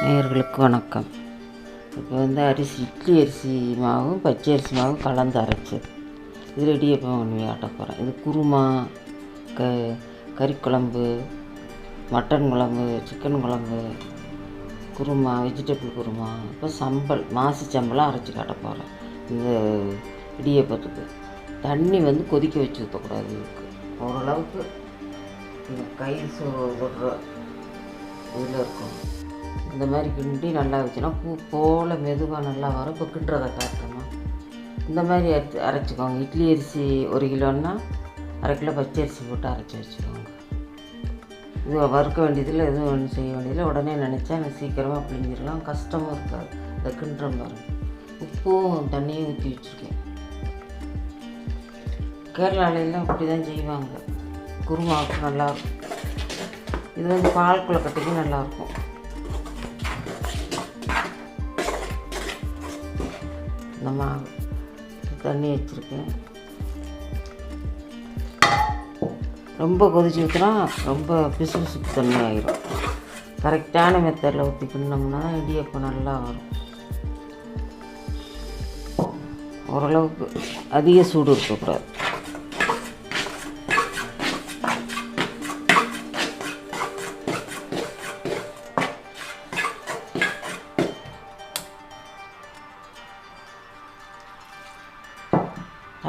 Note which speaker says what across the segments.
Speaker 1: நேயர்களுக்கு வணக்கம். இப்போ வந்து இட்லி அரிசி மாவும் பச்சை அரிசி மாவும் கலந்து அரைச்சது. இதில் இடியப்பம் ஒன்று ஆட்ட போகிறேன். இது குருமா, கறி குழம்பு, மட்டன் குழம்பு, சிக்கன் குழம்பு, குருமா, வெஜிடபிள் குருமா, இப்போ சம்பல், மாசி சம்பளாக அரைச்சி காட்ட போகிறேன். இந்த இடியப்பத்துக்கு தண்ணி வந்து கொதிக்க வச்சு ஊற்றக்கூடாது. இதுக்கு ஓரளவுக்கு இந்த கை சுடுற இதில் இருக்கும். இந்த மாதிரி கிண்டி நல்லா வச்சுன்னா பூ போல் மெதுவாக நல்லா வரும். இப்போ கிண்டுறதை காட்டுறோமா, இந்த மாதிரி அரைச்சிக்கோங்க. இட்லி அரிசி 1 கிலோன்னா 1/2 கிலோ பச்சை அரிசி போட்டு அரைச்சி வச்சுக்கோங்க. இது வறுக்க வேண்டியதில் எதுவும் ஒன்றும் செய்ய வேண்டியதில்லை. உடனே நினச்சா எனக்கு சீக்கிரமாக பிழிஞ்சிடலாம், கஷ்டமும் இருக்காது. இந்த கிண்டுற மாதிரி உப்பும் தண்ணியும் ஊற்றி வச்சுருக்கேன். கேரளாவிலாம் இப்படி தான் செய்வாங்க. குருமாவுக்கு நல்லாயிருக்கும். இது வந்து பால் கொழுக்கட்டைக்கும் நல்லாயிருக்கும். இந்த மாவு தண்ணி வச்சுருக்கேன். ரொம்ப கொதிச்சு ஊற்றினா ரொம்ப பிசு பிசுப்பு தண்ணி ஆகிரும். கரெக்டான மெத்தடில் ஊற்றி கிண்டோம்னா தான் இடியப்பம் நல்லா வரும். ஓரளவுக்கு அதிக சூடு இருக்கக்கூடாது.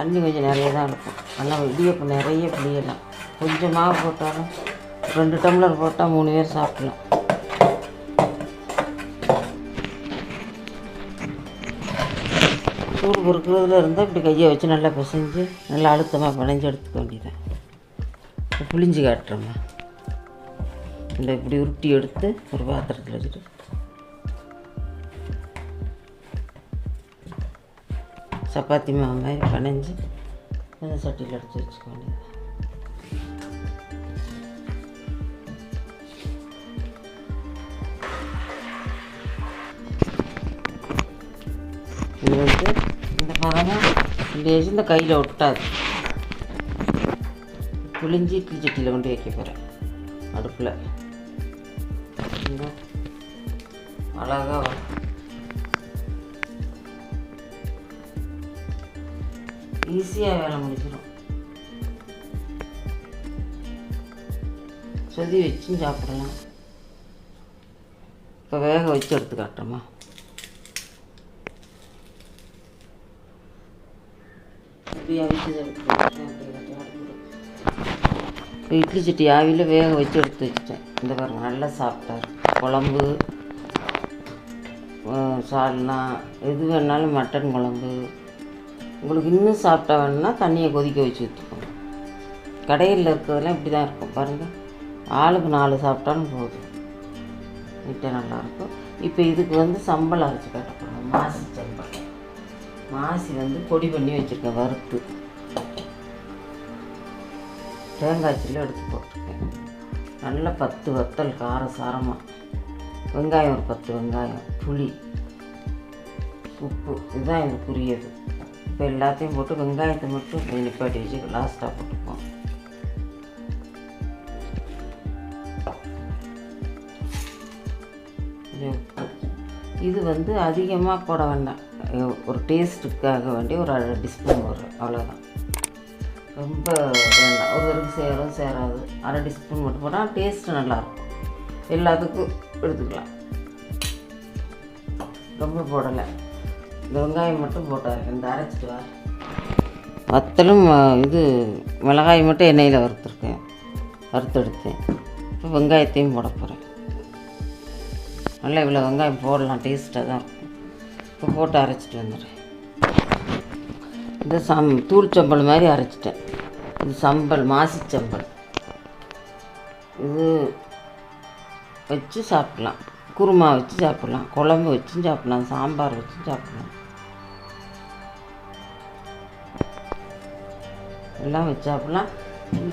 Speaker 1: தண்ணி கொஞ்சம் நிறைய தான் இருக்கும். நல்லா இடியப்பம் நிறைய பிழியலாம். கொஞ்சம் மாவு போட்டாலும் 2 டம்ளர் போட்டால் 3 பேர் சாப்பிடலாம். சூடு பொறுக்கிறதுல இருந்தால் இப்படி கையை வச்சு நல்லா பிசைஞ்சு நல்லா அழுத்தமாக பிணைஞ்சு எடுத்துக்க வேண்டியதான். புளிஞ்சு காட்டுறோம்மா. இந்த இப்படி உருட்டி எடுத்து ஒரு பாத்திரத்தில் வச்சுட்டு சப்பாத்தி மாவு மாதிரி பிணைஞ்சி அந்த சட்டியில் எடுத்து வச்சுக்க வேண்டியது. இது வந்து இந்த பதமாக இப்படி வச்சு இந்த கையில் ஒட்டாது. புளிஞ்சி இட்லி சட்டியில் கொண்டு வைக்க போகிறேன் அடுப்பில். அழகாக வரும். ஈஸியாக வேலை முடிச்சிடும். சொதி வச்சும் சாப்பிடலாம். இப்போ வேக வச்சு எடுத்து காட்டுறோமா. இப்போ இட்லி சட்டி ஆவியில் வேக வச்சு எடுத்து வச்சுட்டேன். இந்த பாருங்கள், நல்லா சாப்பிட்டார். குழம்பு, சால்னா, எது வேணாலும், மட்டன் குழம்பு. உங்களுக்கு இன்னும் சாப்பிட்டா வேணும்னா தண்ணியை கொதிக்க வச்சு ஊற்றிக்கோங்க. கடையில் இருக்கிறதெல்லாம் இப்படி தான் இருக்கும் பாருங்கள். ஆளுக்கு 4 சாப்பிட்டாலும் போதும். நீட்டாக நல்லாயிருக்கும். இப்போ இதுக்கு வந்து சம்பல் அரைச்சி காட்டப்போம். மாசி சம்பல். மாசி வந்து பொடி பண்ணி வச்சுருக்கேன் வறுத்து. தேங்காய் சில்லு எடுத்து போட்டிருக்கேன். நல்லா 10 வத்தல் சாரமாக. வெங்காயம் ஒரு 10 வெங்காயம், புளி, உப்பு. இதுதான் இதுக்குரியது. இப்போ எல்லாத்தையும் போட்டு வெங்காயத்தை மட்டும் நிப்பாட்டி வச்சு லாஸ்ட்டாக போட்டுப்போம். இது வந்து அதிகமாக போட வேண்டாம். ஒரு டேஸ்ட்டுக்காக வேண்டி ஒரு 1/2 டீஸ்பூன் வரும், அவ்வளோதான். ரொம்ப வேண்டாம். ஒருத்தருக்கு சேராது. 1/2 டீஸ்பூன் மட்டும் போட்டால் டேஸ்ட்டு நல்லாயிருக்கும். எல்லாத்துக்கும் எடுத்துக்கலாம். ரொம்ப போடலை. இந்த வெங்காயம் மட்டும் போட்டார். இந்த அரைச்சிட்டு வர வத்தலும் இது மிளகாய் மட்டும் எண்ணெயில் வறுத்தெடுத்தேன். இப்போ வெங்காயத்தையும் போட போகிறேன். நல்லா இவ்வளோ வெங்காயம் போடலாம், டேஸ்ட்டாக தான் இருக்கும். இப்போ போட்டு அரைச்சிட்டு வந்துடுறேன். இந்த தூள் சம்பல் மாதிரி அரைச்சிட்டேன். இது சம்பல், மாசி சம்பல். இது வச்சு சாப்பிட்லாம். குருமா வச்சு சாப்பிட்லாம், குழம்பு வச்சும் சாப்பிட்லாம், சாம்பார் வச்சும் சாப்பிட்லாம். எல்லாம் வச்சு சாப்பிட்லாம்.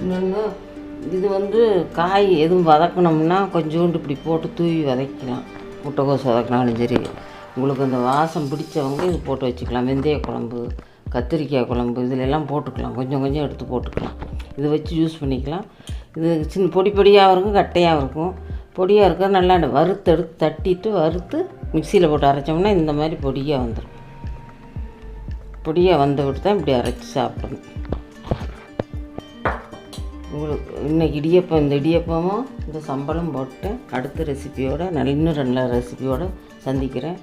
Speaker 1: இன்னொன்று, இது வந்து காய் எதுவும் வதக்கணும்னா கொஞ்சோண்டு இப்படி போட்டு தூவி வதக்கலாம். முட்டைக்கோஸ் வதக்கினாலும் சரி. உங்களுக்கு அந்த வாசம் பிடிச்சவங்க இது போட்டு வச்சுக்கலாம். வெந்தய குழம்பு, கத்திரிக்காய் குழம்பு, இதில் எல்லாம் போட்டுக்கலாம். கொஞ்சம் கொஞ்சம் எடுத்து போட்டுக்கலாம். இதை வச்சு யூஸ் பண்ணிக்கலாம். இது சின்ன பொடி பொடியாகவும் இருக்கும், கட்டையாகவும் இருக்கும். பொடியாக இருக்க நல்லா வறுத்து எடுத்து தட்டிட்டு வறுத்து மிக்சியில் போட்டு அரைச்சோம்னா இந்த மாதிரி பொடியாக வந்துடும். பொடியாக வந்த விட்டு தான் இப்படி அரைச்சி சாப்பிடணும். உங்களுக்கு இன்றைக்கி இடியப்பம், இந்த இடியப்பமும் இந்த சம்பளம் போட்டு அடுத்த ரெசிபியோடு இன்னும் நல்ல ரெசிபியோடு சந்திக்கிறேன்.